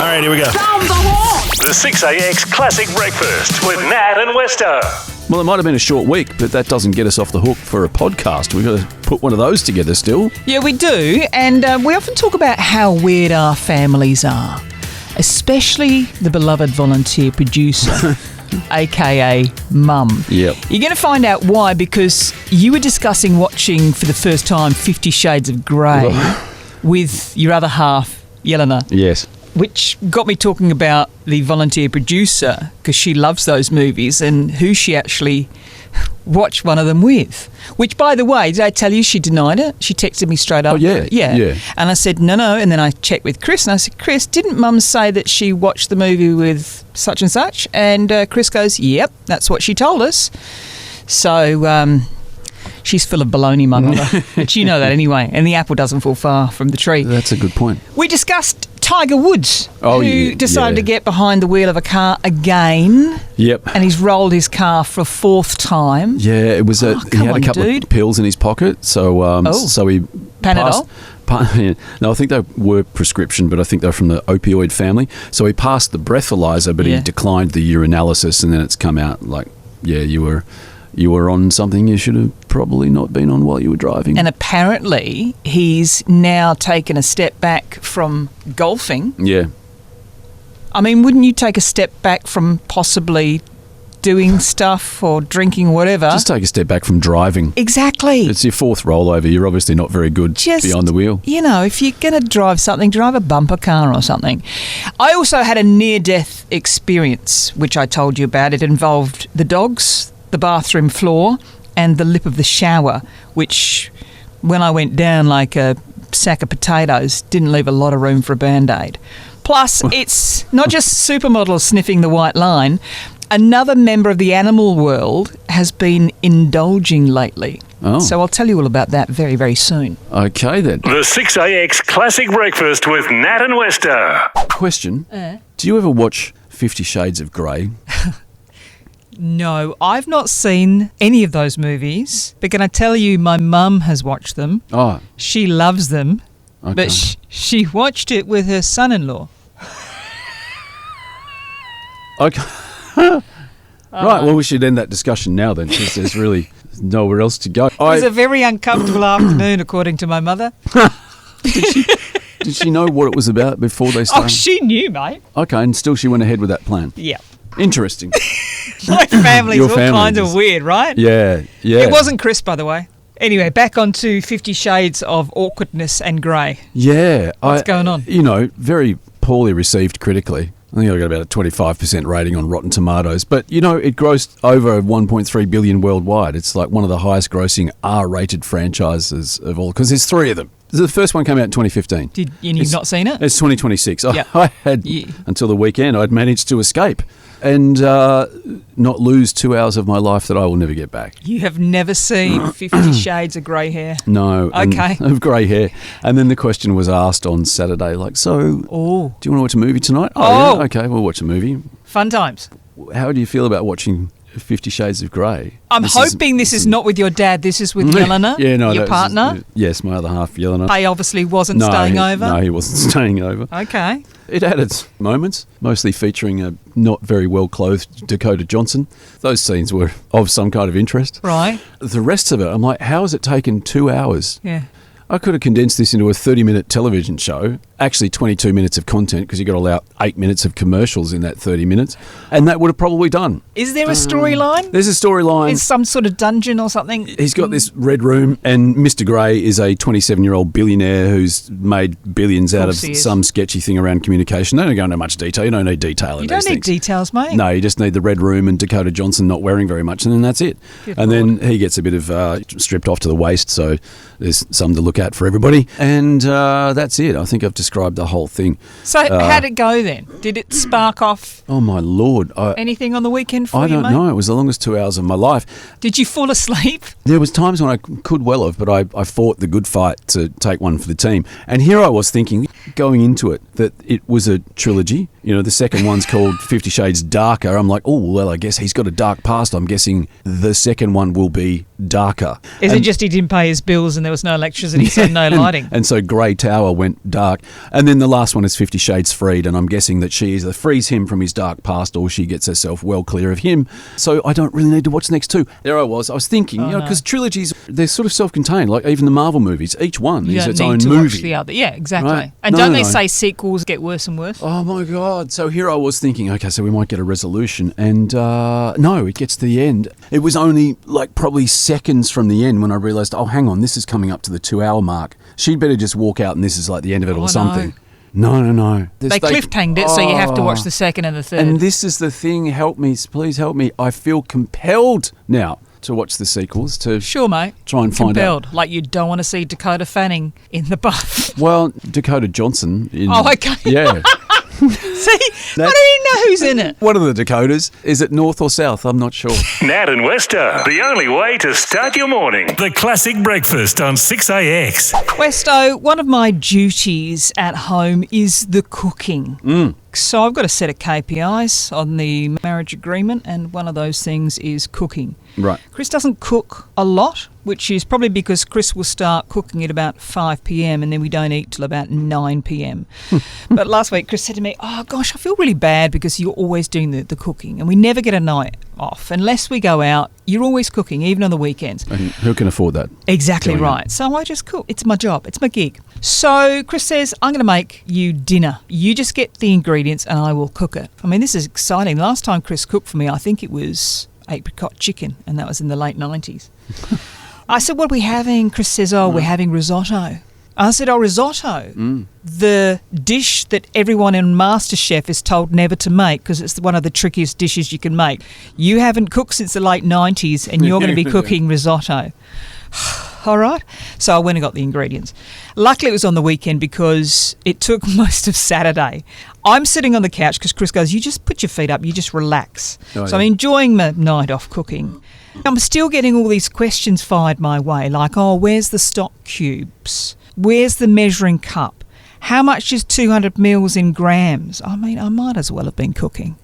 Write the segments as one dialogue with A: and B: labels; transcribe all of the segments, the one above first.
A: All right, here we go.
B: Sound the horn!
A: The 6AX Classic Breakfast with Nat and Westo.
C: Well, it might have been a short week, but that doesn't get us off the hook for a podcast. We've got to put one of those together still.
D: Yeah, we do. And we often talk about how weird our families are, especially the beloved volunteer producer, a.k.a. Mum.
C: Yep.
D: You're going to find out why, because you were discussing watching for the first time 50 Shades of Grey with your other half, Yelena.
C: Yes.
D: Which got me talking about the volunteer producer, because she loves those movies, and who she actually watched one of them with. Which, by the way, did I tell you she denied it? She texted me straight up.
C: Oh, yeah.
D: Yeah. And I said, no. And then I checked with Chris, and I said, Chris, didn't Mum say that she watched the movie with such and such? And Chris goes, yep, that's what she told us. So she's full of baloney, my mother. But you know that anyway. And the apple doesn't fall far from the tree.
C: That's a good point.
D: We discussed Tiger Woods, who decided to get behind the wheel of a car again.
C: Yep.
D: And he's rolled his car for a fourth time.
C: Yeah, it was. He had a couple of pills in his pocket, so so he
D: Panadol?
C: No, I think they were prescription, but I think they're from the opioid family. So he passed the breathalyzer, but he declined the urinalysis, and then it's come out like, you were on something you should have probably not been on while you were driving.
D: And apparently he's now taken a step back from golfing.
C: Yeah.
D: I mean, wouldn't you take a step back from possibly doing stuff or drinking or whatever?
C: Just take a step back from driving.
D: Exactly.
C: It's your fourth rollover. You're obviously not very good behind the wheel.
D: You know, if you're going to drive something, drive a bumper car or something. I also had a near-death experience, which I told you about. It involved the dogs, the bathroom floor, and the lip of the shower, which, when I went down like a sack of potatoes, didn't leave a lot of room for a Band-Aid. Plus, it's not just supermodels sniffing the white line. Another member of the animal world has been indulging lately.
C: Oh.
D: So I'll tell you all about that very, very soon.
C: Okay, then.
A: The 6AX Classic Breakfast with Nat and Westo.
C: Question. Do you ever watch 50 Shades of Grey?
D: No, I've not seen any of those movies, but can I tell you my mum has watched them.
C: Oh.
D: She loves them,
C: Okay.
D: but she watched it with her son-in-law.
C: Okay. Right, well, we should end that discussion now then, because there's really nowhere else to go.
D: It was a very uncomfortable afternoon, according to my mother.
C: Did she know what it was about before they started?
D: Oh, she knew, mate.
C: Okay, and still she went ahead with that plan.
D: Yeah.
C: Interesting.
D: My family's
C: Your
D: all
C: family
D: kinds
C: is-
D: of weird, right?
C: Yeah.
D: It wasn't Chris, by the way. Anyway, back on to 50 Shades of Awkwardness and Grey.
C: Yeah.
D: What's going on?
C: You know, very poorly received critically. I think I got about a 25% rating on Rotten Tomatoes. But, you know, it grossed over 1.3 billion worldwide. It's like one of the highest grossing R-rated franchises of all, because there's three of them. The first one came out in 2015.
D: And you've not seen it?
C: It's 2026.
D: Yeah.
C: I had, until the weekend, I'd managed to escape and not lose 2 hours of my life that I will never get back.
D: You have never seen 50 Shades of Grey hair?
C: No.
D: Okay.
C: Of grey hair. And then the question was asked on Saturday, like, so, do you want to watch a movie tonight? Oh, yeah, okay, we'll watch a movie.
D: Fun times.
C: How do you feel about watching 50 Shades of Grey?
D: I'm hoping this is not with your dad. This is with Yelena, your partner.
C: Yes, my other half, Yelena.
D: He obviously wasn't staying over.
C: No, he wasn't staying over.
D: Okay.
C: It had its moments, mostly featuring a not very well-clothed Dakota Johnson. Those scenes were of some kind of interest.
D: Right.
C: The rest of it, I'm like, how has it taken 2 hours?
D: Yeah.
C: I could have condensed this into a 30-minute television show, actually 22 minutes of content, because you've got to allow 8 minutes of commercials in that 30 minutes, and that would have probably done.
D: Is there a storyline?
C: There's a storyline.
D: Is some sort of dungeon or something?
C: He's got this red room, and Mr. Grey is a 27-year-old billionaire who's made billions out of some sketchy thing around communication. They don't go into much detail. You don't need detail in these things.
D: You don't need details, mate.
C: No, you just need the red room and Dakota Johnson not wearing very much, and then that's it. Then he gets a bit of stripped off to the waist, so there's something to look at for everybody. And that's it. I think I've described the whole thing.
D: So how'd it go then? Did it spark off
C: Oh, my Lord.
D: anything on the weekend for
C: I
D: you,
C: don't
D: mate?
C: know. It was the longest 2 hours of my life.
D: Did you fall asleep?
C: There was times when I could well have, but I fought the good fight to take one for the team. And here I was thinking, going into it, that it was a trilogy. You know, the second one's called 50 Shades Darker. I'm like, oh, well, I guess he's got a dark past. I'm guessing the second one will be darker.
D: Is it just he didn't pay his bills and there was no electricity, so no lighting?
C: And so Grey Tower went dark. And then the last one is 50 Shades Freed, and I'm guessing that she either frees him from his dark past or she gets herself well clear of him. So I don't really need to watch the next two. There I was thinking, because trilogies, they're sort of self-contained, like even the Marvel movies. Each one is its own movie.
D: Watch the other. Yeah, exactly.
C: Right?
D: And don't they say sequels get worse and worse?
C: Oh my God. So here I was thinking, okay, so we might get a resolution. And no, it gets to the end. It was only like probably seconds from the end when I realised, oh, hang on, this is coming up to the 2-hour mark. She'd better just walk out and this is like the end of it or something. No.
D: They cliffhanged it, so you have to watch the second and the third.
C: And this is the thing. Help me. Please help me. I feel compelled now to watch the sequels to
D: sure, mate.
C: Try and find out.
D: Like you don't want to see Dakota Fanning in the buff.
C: Well, Dakota Johnson.
D: Okay.
C: Yeah.
D: See, I don't even know who's in it.
C: One of the Dakotas. Is it north or south? I'm not sure.
A: Nat and Westo, the only way to start your morning. The classic breakfast on 6AX.
D: Westo, one of my duties at home is the cooking. So I've got a set of KPIs on the marriage agreement, and one of those things is cooking.
C: Right.
D: Chris doesn't cook a lot, which is probably because Chris will start cooking at about 5 p.m. and then we don't eat till about 9 p.m. But last week Chris said to me, oh gosh, I feel really bad because you're always doing the cooking and we never get a night off. Unless we go out, you're always cooking, even on the weekends.
C: And who can afford that?
D: Exactly right. So I just cook. It's my job. It's my gig. So Chris says, I'm going to make you dinner. You just get the ingredients and I will cook it. I mean, this is exciting. Last time Chris cooked for me, I think it was apricot chicken, and that was in the late 90s. I said, what are we having? Chris says, we're having risotto. I said, risotto? The dish that everyone in MasterChef is told never to make because it's one of the trickiest dishes you can make. You haven't cooked since the late 90s and you're going to be cooking risotto. All right. So I went and got the ingredients. Luckily, it was on the weekend because it took most of Saturday. I'm sitting on the couch because Chris goes, you just put your feet up, you just relax. So I'm enjoying my night off cooking. I'm still getting all these questions fired my way, like, where's the stock cubes? Where's the measuring cup? How much is 200 mils in grams? I mean, I might as well have been cooking.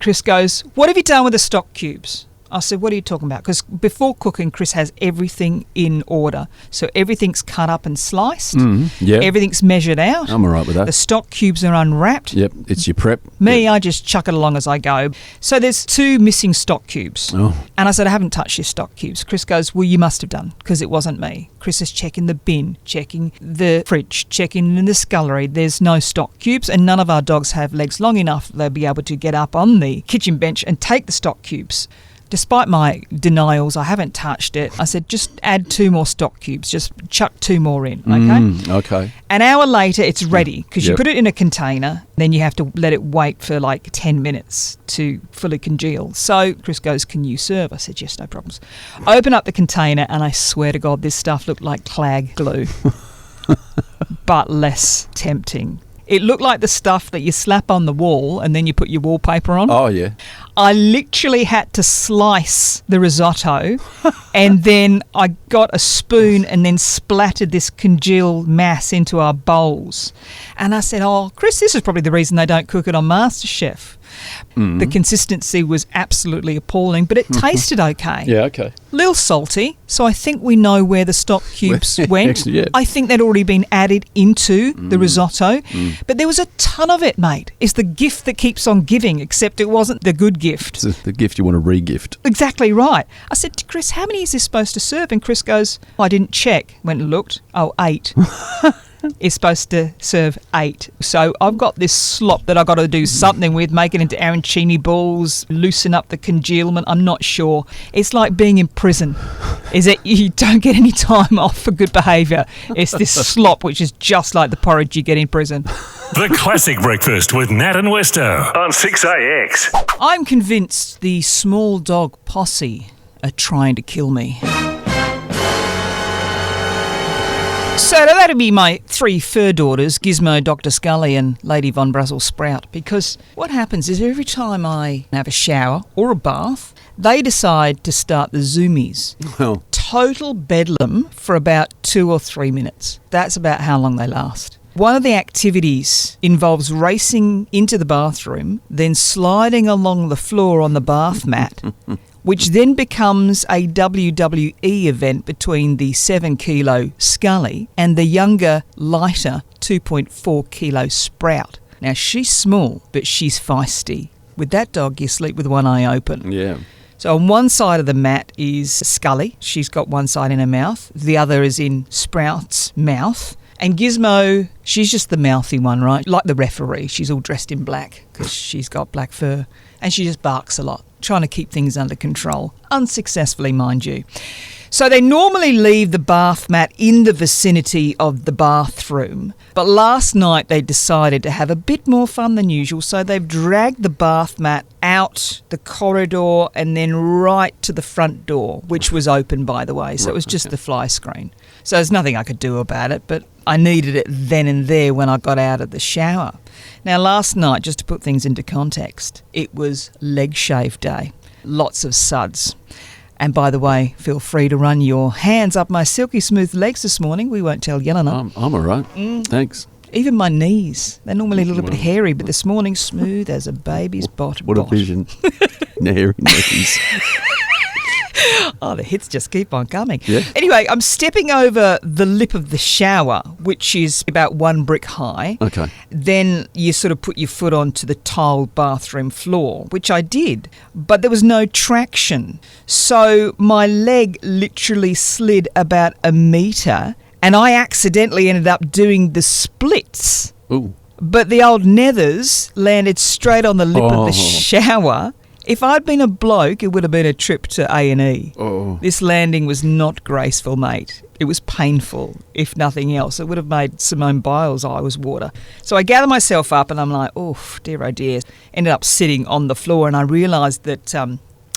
D: Chris goes, what have you done with the stock cubes? I said, what are you talking about? Because before cooking, Chris has everything in order. So everything's cut up and sliced.
C: Yeah.
D: Everything's measured out.
C: I'm all right with that.
D: The stock cubes are unwrapped.
C: Yep, it's your prep.
D: Me, I just chuck it along as I go. So there's 2 missing stock cubes. And I said, I haven't touched your stock cubes. Chris goes, well, you must have done, because it wasn't me. Chris is checking the bin, checking the fridge, checking in the scullery. There's no stock cubes, and none of our dogs have legs long enough they'll be able to get up on the kitchen bench and take the stock cubes. Despite my denials, I haven't touched it. I said, just add 2 more stock cubes. Just chuck 2 more in, okay?
C: Okay.
D: An hour later, it's ready because you put it in a container. Then you have to let it wait for like 10 minutes to fully congeal. So Chris goes, can you serve? I said, yes, no problems. I open up the container and I swear to God, this stuff looked like clag glue, but less tempting. It looked like the stuff that you slap on the wall and then you put your wallpaper on.
C: Oh, yeah.
D: I literally had to slice the risotto and then I got a spoon and then splattered this congealed mass into our bowls. And I said, Chris, this is probably the reason they don't cook it on MasterChef. The consistency was absolutely appalling, but it tasted okay.
C: Yeah, okay.
D: Little salty, so I think we know where the stock cubes went.
C: Actually, yeah.
D: I think they'd already been added into the risotto, but there was a ton of it, mate. It's the gift that keeps on giving, except it wasn't the good gift.
C: It's the gift you want to re-gift.
D: Exactly right. I said to Chris, how many is this supposed to serve? And Chris goes, I didn't check. Went and looked. 8. Is supposed to serve 8. So I've got this slop that I've got to do something with, make it into arancini balls, loosen up the congealment. I'm not sure. It's like being in prison. Is that you don't get any time off for good behaviour. It's this slop which is just like the porridge you get in prison.
A: The classic breakfast with Nat and Westo on 6AX.
D: I'm convinced the small dog posse are trying to kill me. So that'd be my 3 fur daughters, Gizmo, Dr. Scully and Lady Von Brussels Sprout, because what happens is every time I have a shower or a bath, they decide to start the zoomies. Total bedlam for about 2 or 3 minutes. That's about how long they last. One of the activities involves racing into the bathroom, then sliding along the floor on the bath mat, which then becomes a WWE event between the 7 kilo Scully and the younger, lighter 2.4 kilo Sprout. Now, she's small, but she's feisty. With that dog, you sleep with one eye open.
C: Yeah.
D: So on one side of the mat is Scully. She's got one side in her mouth. The other is in Sprout's mouth. And Gizmo, she's just the mouthy one, right? Like the referee. She's all dressed in black because she's got black fur. And she just barks a lot, trying to keep things under control. Unsuccessfully, mind you. So they normally leave the bath mat in the vicinity of the bathroom. But last night they decided to have a bit more fun than usual. So they've dragged the bath mat out the corridor and then right to the front door, which was open, by the way. So it was just the fly screen. So there's nothing I could do about it, but I needed it then and there when I got out of the shower. Now, last night, just to put things into context, it was leg shave day. Lots of suds. And by the way, feel free to run your hands up my silky smooth legs this morning. We won't tell Yelena.
C: I'm all right. Thanks.
D: Even my knees. They're normally a little bit hairy, but this morning, smooth as a baby's bottom.
C: What a vision. Hairy knees.
D: Oh, the hits just keep on coming.
C: Yeah.
D: Anyway, I'm stepping over the lip of the shower, which is about 1 brick high.
C: Okay.
D: Then you sort of put your foot onto the tiled bathroom floor, which I did, but there was no traction. So my leg literally slid about a metre, and I accidentally ended up doing the splits.
C: Ooh.
D: But the old nethers landed straight on the lip of the shower. If I'd been a bloke, it would have been a trip to A&E.
C: Oh.
D: This landing was not graceful, mate. It was painful, if nothing else. It would have made Simone Biles' eyes water. So I gather myself up and I'm like, oh dear. Ended up sitting on the floor and I realised that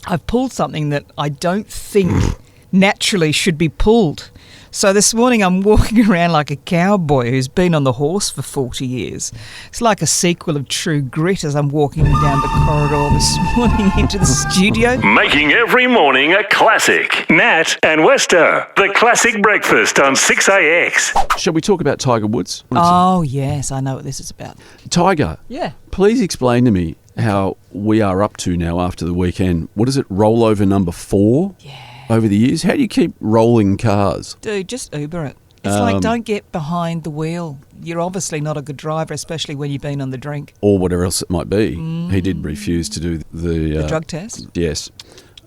D: I've pulled something that I don't think naturally should be pulled. So this morning I'm walking around like a cowboy who's been on the horse for 40 years. It's like a sequel of True Grit as I'm walking down the corridor this morning into the studio.
A: Making every morning a classic. Nat and Westo, the classic breakfast on 6AX.
C: Shall we talk about Tiger Woods?
D: Oh, yes, I know what this is about.
C: Tiger.
D: Yeah.
C: Please explain to me how we are up to now after the weekend. What is it, rollover number 4?
D: Yeah.
C: Over the years? How do you keep rolling cars?
D: Dude, just Uber it. It's like, don't get behind the wheel. You're obviously not a good driver, especially when you've been on the drink.
C: Or whatever else it might be. He did refuse to do
D: The drug test?
C: Yes.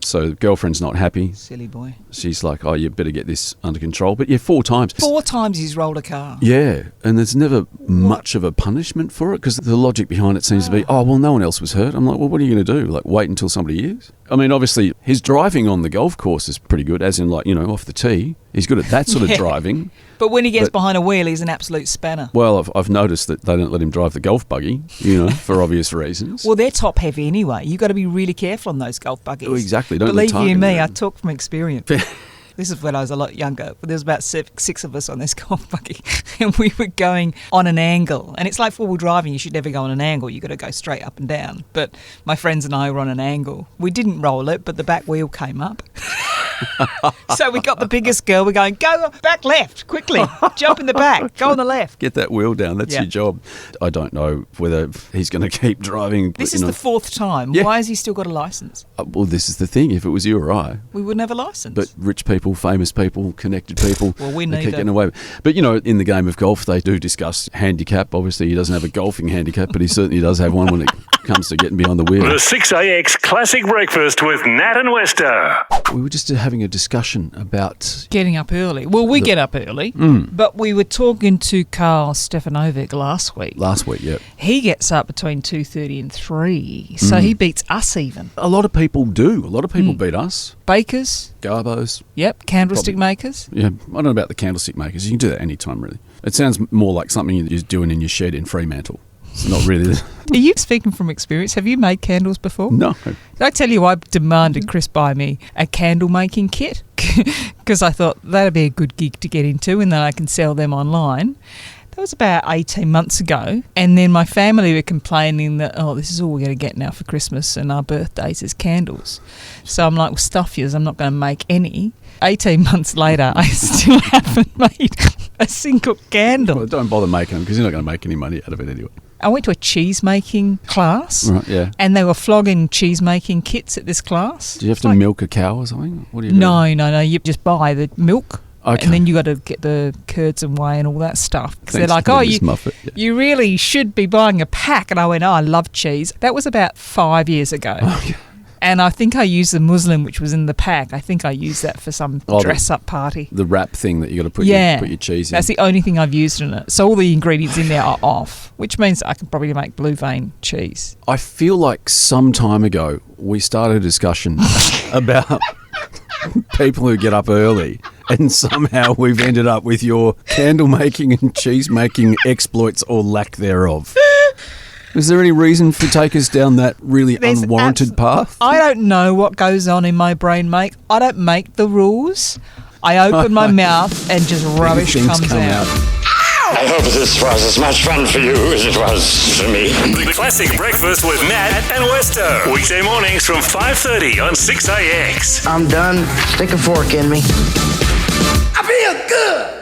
C: So girlfriend's not happy.
D: Silly boy.
C: She's like, oh, you better get this under control. But yeah, 4 times.
D: 4 times he's rolled a car.
C: Yeah, and there's never much of a punishment for it because the logic behind it seems to be, oh, well, no one else was hurt. I'm like, well, what are you going to do? Like, wait until somebody is? I mean, obviously, his driving on the golf course is pretty good, as in, like, off the tee. He's good at that sort of driving.
D: But when he gets behind a wheel, he's an absolute spanner.
C: Well, I've noticed that they don't let him drive the golf buggy, for obvious reasons.
D: Well, they're top heavy anyway. You've got to be really careful on those golf buggies.
C: Oh, exactly. Don't
D: Believe
C: let
D: you me,
C: him.
D: I talk from experience. This is when I was a lot younger. But there was about 6 of us on this golf buggy, and we were going on an angle. And it's like 4-wheel driving. You should never go on an angle. You've got to go straight up and down. But my friends and I were on an angle. We didn't roll it, but the back wheel came up. So we got the biggest girl. We're going, go back left, quickly. Jump in the back. Go on the left.
C: Get that wheel down. That's your job. I don't know whether he's going to keep driving.
D: This is the 4th time.
C: Yeah.
D: Why has he still got a licence?
C: Well, this is the thing. If it was you or I,
D: we wouldn't have a licence.
C: But rich people, famous people, connected people,
D: well, we
C: they
D: need
C: keep getting away. But, in the game of golf, they do discuss handicap. Obviously, he doesn't have a golfing handicap, but he certainly does have one when it comes to getting behind the wheel.
A: The 6AX Classic Breakfast with Nat and Westo.
C: We were just having a discussion about
D: getting up early. Well, we get up early, but we were talking to Carl Stefanovic last week.
C: Yeah.
D: He gets up between 2:30 and 3, so he beats us even.
C: A lot of people do. A lot of people beat us.
D: Bakers.
C: Garbos.
D: Yep, candlestick makers.
C: Yeah, I don't know about the candlestick makers. You can do that any time, really. It sounds more like something you're doing in your shed in Fremantle. It's not really.
D: Are you speaking from experience? Have you made candles before?
C: No.
D: Did I tell you I demanded Chris buy me a candle making kit? Because I thought that'd be a good gig to get into and then I can sell them online. That was about 18 months ago. And then my family were complaining that, this is all we're going to get now for Christmas and our birthdays is candles. So I'm like, well, stuff yous, I'm not going to make any. 18 months later, I still haven't made A single candle.
C: Well, don't bother making them because you're not going to make any money out of it anyway.
D: I went to a cheese making class,
C: Right, yeah.
D: and they were flogging cheese making kits at this class.
C: Do you have to milk a cow or something? What do you do?
D: No. You just buy the milk,
C: Okay.
D: and then you got to get the curds and whey and all that stuff. Because they're
C: Thanks
D: like,
C: for Miss Muffet, yeah.
D: you really should be buying a pack. And I went, I love cheese. That was about 5 years ago.
C: Okay.
D: And I think I used the muslin, which was in the pack. I think I used that for some dress-up party.
C: The wrap thing that you got to put your cheese in.
D: That's the only thing I've used in it. So all the ingredients in there are off, which means I can probably make blue vein cheese.
C: I feel like some time ago we started a discussion about people who get up early, and somehow we've ended up with your candle making and cheese making exploits or lack thereof. Is there any reason for take us down that really unwarranted path?
D: I don't know what goes on in my brain, mate. I don't make the rules. I open my mouth and just rubbish comes out.
B: I hope this was as much fun for you as it was for me.
A: The Classic Breakfast with Nat and Westo. Weekday mornings from 5:30 on 6AX.
E: I'm done. Stick a fork in me. I feel good.